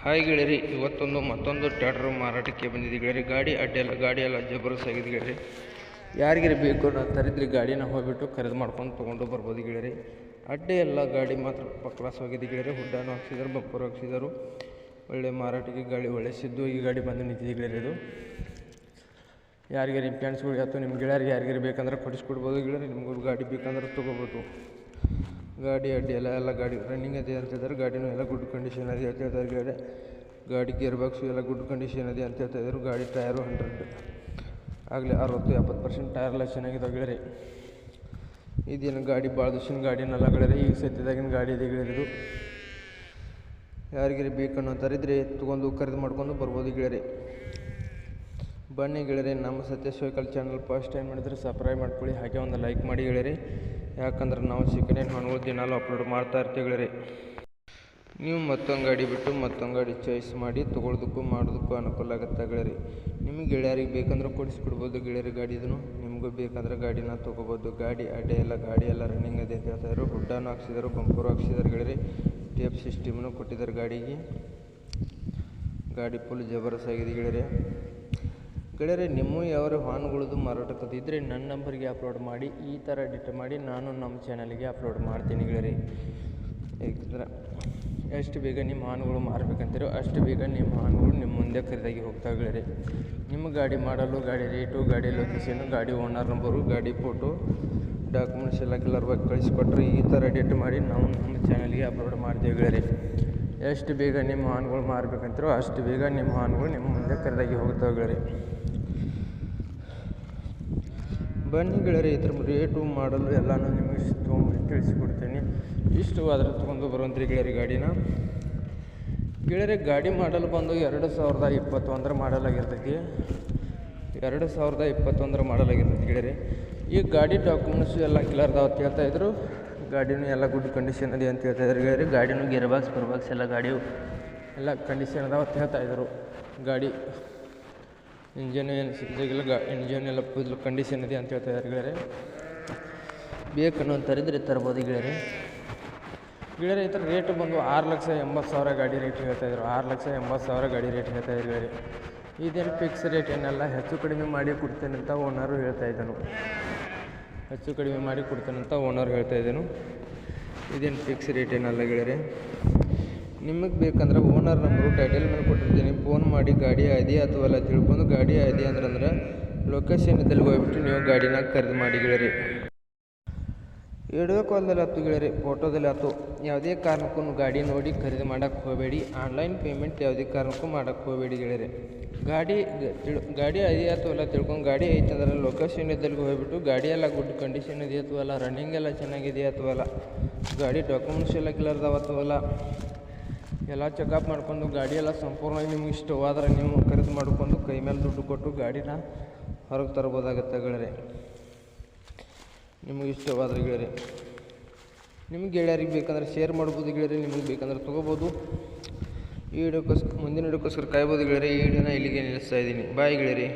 Hi ಗೆಳೆಯರಿ, ಮತ್ತೊಂದು tractor ಮಾರಾಟಕ್ಕೆ ಬಂದಿದೆ ಗೆಳೆಯರಿ. ಗಾಡಿ ಎಲ್ಲ ಜಬರ್ದಸ್ತಾಗಿದೆ ಗೆಳೆಯರಿ. ಯಾರಿಗಾರ ಬೇಕು ನಾವು ತರಿದ್ರಿ ಗಾಡಿನ ಹೋಗ್ಬಿಟ್ಟು ಖರೀದಿ ಮಾಡ್ಕೊಂಡು ತೊಗೊಂಡು ಬರ್ಬೋದು ಗೆಳೆಯರಿ. ಅಡ್ಡೆ ಎಲ್ಲ ಗಾಡಿ ಮಾತ್ರ ಕ್ಲಾಸ್ ಹೋಗಿದೆ ಗೆಳೆಯರಿ. ಹುಡ್ಡಾನು ಹಾಕ್ಸಿದ್ರು, ಬಂಪರು ಹಾಕ್ಸಿದರು. ಒಳ್ಳೆ ಮಾರಾಟಕ್ಕೆ ಗಾಡಿ ಒಳ್ಳೆ ಸಿದ್ದು ಈ ಗಾಡಿ ಬಂದು ನಿಂತಿದೆ ಗೆಳೆಯರಿ. ಇದು ಯಾರಿಗಾರ ನಿಮ್ಮ ಫ್ರೆಂಡ್ಸ್ಗಳಿಗೆ ಅಥವಾ ನಿಮ್ಮ ಗೆಳೆಯರಿಗೆ ಯಾರಿಗಾರ ಬೇಕಂದ್ರೆ ಕೊಡಿಸ್ಕೊಡ್ಬೋದು ಗೆಳೆಯರಿ. ನಿಮ್ಗೆ ಗಾಡಿ ಬೇಕಂದ್ರೆ ತೊಗೋಬೋದು. ಗಾಡಿ ಅಡ್ಡಿ ಎಲ್ಲ ಗಾಡಿ ರನ್ನಿಂಗ್ ಇದೆ ಅಂತ ಹೇಳ್ತಾರೆ. ಗಾಡಿನೂ ಎಲ್ಲ ಗುಡ್ ಕಂಡೀಷನ್ ಇದೆ ಅಂತ ಹೇಳ್ತಾರೆ ಗೆಳೆಯರೆ. ಗಾಡಿ ಗೇರ್ ಬಾಕ್ಸು ಎಲ್ಲ ಗುಡ್ ಕಂಡೀಷನ್ ಇದೆ ಅಂತ ಹೇಳ್ತಾ ಇದ್ರು. ಗಾಡಿ ಟಯರು 100 ಆಗಲಿ 60-70% ಟಯರ್ ಎಲ್ಲ ಚೆನ್ನಾಗಿದೆ ಗೆಳೆಯರಿ. ಇದೇನು ಗಾಡಿ ಭಾಳ ದಿವಸಿನ ಗಾಡಿನೆಲ್ಲ ಗೆಳೆಯರಿ. ಈಗ ಸದ್ಯದಾಗಿನ ಗಾಡಿ ಇದೆ ಗೆಳೆಯರಿದು. ಯಾರಿಗಾರಿ ಬೇಕನ್ನೋ ತರಿದ್ರೆ ತೊಗೊಂಡು ಖರೀದಿ ಮಾಡ್ಕೊಂಡು ಬರ್ಬೋದು ಗೆಳೆಯರಿ. ಬನ್ನಿ ಗೆಳೆಯರಿ, ನಮ್ಮ Satyesh vehicle channel first time ಮಾಡಿದರೆ ಸಬ್ಸ್ಕ್ರೈಬ್ ಮಾಡ್ಕೊಳ್ಳಿ, ಹಾಗೆ ಒಂದು ಲೈಕ್ ಮಾಡಿ ಗೆಳೆಯರಿ. ಯಾಕಂದ್ರೆ ನಾವು ಸೆಕೆಂಡ್ ಹ್ಯಾಂಡ್ ಹೊಣಗಳು ದಿನಾಲು ಅಪ್ಲೋಡ್ ಮಾಡ್ತಾ ಇರ್ತೀವಿ ಗೆಳೆಯರಿ. ನೀವು ಮತ್ತೊಂದು ಗಾಡಿ ಬಿಟ್ಟು ಮತ್ತೊಂದು ಗಾಡಿ ಚಾಯ್ಸ್ ಮಾಡಿ ತೊಗೊಳೋದಕ್ಕೂ ಮಾಡೋದಕ್ಕೂ ಅನುಕೂಲ ಆಗುತ್ತೆ ಗೆಳೆಯರಿ. ನಿಮಗೆ ಗೆಳೆಯರಿಗೆ ಬೇಕಂದ್ರೆ ಕೊಡಿಸ್ಕೊಡ್ಬೋದು ಗೆಳೆಯರಿ. ಗಾಡಿ ಇದನ್ನು ನಿಮಗೂ ಬೇಕಂದ್ರೆ ಗಾಡಿನ ತೊಗೋಬೋದು. ಗಾಡಿ ಎಲ್ಲ ರನ್ನಿಂಗ್ ಇದೆ ಅಂತ ಹೇಳ್ತಾಯಿದ್ರು. ಹುಡ್ಡಾನು ಹಾಕ್ಸಿದರು, ಬಂಪರು ಹಾಕ್ಸಿದ್ದಾರೆ ಗೆಳೆಯರಿ. ಟೇಪ್ ಸಿಸ್ಟಮ್ನು ಕೊಟ್ಟಿದ್ದಾರೆ ಗಾಡಿಗೆ. ಗಾಡಿ ಫುಲ್ ಜಬರ್ದಸ್ತ್ ಆಗಿದೆ ಗೆಳೆಯರಿ. ನಿಮ್ಮ ಯಾವ ವಾಹನಗಳದ್ದು ಮಾರಾಟಕ್ಕಿದ್ರೆ ನನ್ನ ನಂಬರ್ಗೆ ಅಪ್ಲೋಡ್ ಮಾಡಿ, ಈ ಥರ ಎಡಿಟ್ ಮಾಡಿ ನಾನು ನಮ್ಮ ಚಾನಲ್ಗೆ ಅಪ್ಲೋಡ್ ಮಾಡ್ತೀನಿ ಗೆಳೆಯರಿ. ಯಾಕಂದ್ರೆ ಎಷ್ಟು ಬೇಗ ನಿಮ್ಮ ವಾಹನಗಳು ಮಾರಬೇಕಂತೀರೋ ಅಷ್ಟು ಬೇಗ ನಿಮ್ಮ ವಾಹನಗಳು ನಿಮ್ಮ ಮುಂದೆ ಖರೀದಾಗಿ ಹೋಗ್ತಾವೆ ಗೆಳೆಯರಿ. ನಿಮ್ಮ ಗಾಡಿ ಮಾಡಲು, ಗಾಡಿ ರೇಟು, ಗಾಡಿ ಲೊಕೇಶನು, ಗಾಡಿ ಓನರ್ ನಂಬರು, ಗಾಡಿ ಫೋಟೋ, ಡಾಕ್ಯುಮೆಂಟ್ಸ್ ಎಲ್ಲ ಕೆಲವ್ರಿಗೆ ಕಳಿಸ್ಕೊಟ್ರೆ ಈ ಥರ ಎಡಿಟ್ ಮಾಡಿ ನಾವು ನಮ್ಮ ಚಾನಲ್ಗೆ ಅಪ್ಲೋಡ್ ಮಾಡ್ತೀವಿ ಗೆಳೆಯರಿ. ಎಷ್ಟು ಬೇಗ ನಿಮ್ಮ ವಾಹನಗಳು ಮಾರಬೇಕಂತೀರೋ ಅಷ್ಟು ಬೇಗ ನಿಮ್ಮ ವಾಹನಗಳು ನಿಮ್ಮ ಮುಂದೆ ಖರೀದಾಗಿ ಹೋಗ್ತಾವೆ ಗೆಳೆಯರಿ. ಬನ್ನಿ ಗೆಳೆಯರಿ, ಇದ್ರ ರೇಟು ಮಾಡಲು ಎಲ್ಲನೂ ನಿಮಗೆ ತೊಗೊಂಡು ತಿಳಿಸಿಕೊಡ್ತೀನಿ. ಇಷ್ಟವಾದರೆ ತೊಗೊಂಡು ಬರುವಂತ್ರಿ ಗೆಳೆಯರಿ ಗಾಡಿನ. ಗೆಳೆಯರಿ ಗಾಡಿ ಮಾಡಲು ಬಂದು 2021 ಮಾಡಲಾಗಿರ್ತೈತಿ. 2021 ಮಾಡಲಾಗಿರ್ತೈತಿ ಗೆಳೆಯರಿ. ಈ ಗಾಡಿ ಡಾಕ್ಯುಮೆಂಟ್ಸು ಎಲ್ಲ ಕ್ಲಿಯರ್ ಅದಾವ ಅಂತ ಹೇಳ್ತಾಯಿದ್ರು. ಗಾಡಿನೂ ಎಲ್ಲ ಗುಡ್ ಕಂಡೀಷನ್ ಇದೆ ಅಂತ ಹೇಳ್ತಾಯಿದ್ರು ಗೆಳೆಯರಿ. ಗಾಡಿನೂ ಗೇರ್ ಬಾಕ್ಸ್ ಎಲ್ಲ ಗಾಡಿ ಎಲ್ಲ ಕಂಡೀಷನ್ ಅದಾವ ಅಂತ ಹೇಳ್ತಾಯಿದ್ರು. ಗಾಡಿ ಇಂಜನ್ ಏನು ಸಿಕ್ಕಿದಾಗಿಲ್ಲ, ಇಂಜನ್ ಎಲ್ಲ ಫುಲ್ ಕಂಡೀಷನ್ ಇದೆ ಅಂತ ಹೇಳ್ತಾಯಿದ್ದಾರೆ ಗೆಳೆಯರಿ. ಬೇಕನ್ನೋ ತರಿದ್ರೆ ತರ್ಬೋದು ಗೆಳೆಯರಿ. ಈ ಥರ ರೇಟ್ ಬಂದು 6,80,000 ಗಾಡಿ ರೇಟ್ ಹೇಳ್ತಾಯಿದ್ರು. 6,80,000 ಗಾಡಿ ರೇಟ್ ಹೇಳ್ತಾಯಿದ್ರು ಗೆಳೆಯರಿ. ಇದೇನು ಫಿಕ್ಸ್ ರೇಟ್ ಏನಲ್ಲ, ಹೆಚ್ಚು ಕಡಿಮೆ ಮಾಡಿ ಕೊಡ್ತೇನೆ ಅಂತ ಓನರು ಹೇಳ್ತಾಯಿದ್ದನು. ಇದೇನು ಫಿಕ್ಸ್ ರೇಟ್ ಏನಲ್ಲ ಗೆಳೆಯರಿ. ನಿಮಗೆ ಬೇಕಂದ್ರೆ ಓನರ್ ನಂಬರು ಟೈಟಲ್ ಮೇಲೆ ಕೊಟ್ಟಿರ್ತೀನಿ. ಫೋನ್ ಮಾಡಿ ಗಾಡಿ ಇದೆಯಾ ಅಥವಾ ಎಲ್ಲ ತಿಳ್ಕೊಂಡು, ಗಾಡಿ ಇದೆಯಾ ಅಂದ್ರೆ ಲೊಕೇಶನ್ ಇದ್ದಲ್ಲಿ ಹೋಗ್ಬಿಟ್ಟು ನೀವು ಗಾಡಿನ ಖರೀದಿ ಮಾಡಿ ಗೆಳೆಯರಿ. ವಿಡಿಯೋ ಕಾಲ್ದಲ್ಲಿ ಆಯ್ತು ಗೆಳೆಯರಿ, ಫೋಟೋದಲ್ಲಿ ಆಯ್ತು, ಯಾವುದೇ ಕಾರಣಕ್ಕೂ ಗಾಡಿ ನೋಡಿ ಖರೀದಿ ಮಾಡೋಕ್ಕೆ ಹೋಗಬೇಡಿ. ಆನ್ಲೈನ್ ಪೇಮೆಂಟ್ ಯಾವುದೇ ಕಾರಣಕ್ಕೂ ಮಾಡೋಕ್ಕೆ ಹೋಗಬೇಡಿ ಗೆಳೆಯರಿ. ಗಾಡಿ ಇದೆಯಾ ಅಥವಾ ಎಲ್ಲ ತಿಳ್ಕೊಂಡು, ಗಾಡಿ ಐತೆ ಅಂದ್ರೆ ಲೊಕೇಶನ್ ಇದ್ದಲ್ಲಿ ಹೋಗ್ಬಿಟ್ಟು ಗಾಡಿ ಎಲ್ಲ ಗುಡ್ ಕಂಡೀಷನ್ ಇದೆಯಾ ಅಥವಾ ಎಲ್ಲ ರನ್ನಿಂಗ್ ಎಲ್ಲ ಚೆನ್ನಾಗಿದೆಯಾ ಅಥವಾ ಎಲ್ಲ ಗಾಡಿ ಡಾಕ್ಯುಮೆಂಟ್ಸ್ ಎಲ್ಲ ಕ್ಲಿಯರ್ ಅದಾವ ಅಥವಾ ಎಲ್ಲ ಚೆಕಪ್ ಮಾಡ್ಕೊಂಡು, ಗಾಡಿ ಎಲ್ಲ ಸಂಪೂರ್ಣವಾಗಿ ನಿಮ್ಗೆ ಇಷ್ಟವಾದ್ರೆ ನೀವು ಖರೀದಿ ಮಾಡಿಕೊಂಡು ಕೈ ಮೇಲೆ ದುಡ್ಡು ಕೊಟ್ಟು ಗಾಡಿನ ಹೊರಗೆ ತರ್ಬೋದಾಗತ್ತೆ ಗೆಳೆಯರಿ. ನಿಮಗೆ ಇಷ್ಟವಾದ್ರೆ ಗೆಳೆಯರಿ. ನಿಮ್ಗೆ ಗೆಳೆಯರಿಗೆ ಬೇಕಂದ್ರೆ ಶೇರ್ ಮಾಡ್ಬೋದು ಗೆಳೆಯರಿ. ನಿಮಗೆ ಬೇಕಂದ್ರೆ ತೊಗೋಬೋದು. ಈ ಮುಂದಿನ ವಿಡಿಯೋಕ್ಕೋಸ್ಕರ ಕಾಯ್ಬೋದು ಗೆಳೆಯರಿ. ಈ ವಿಡಿಯೋನ ಇಲ್ಲಿಗೆ ನಿಲ್ಲಿಸ್ತಾ ಇದ್ದೀನಿ. ಬಾಯ್ ಗೆಳೆಯರಿ.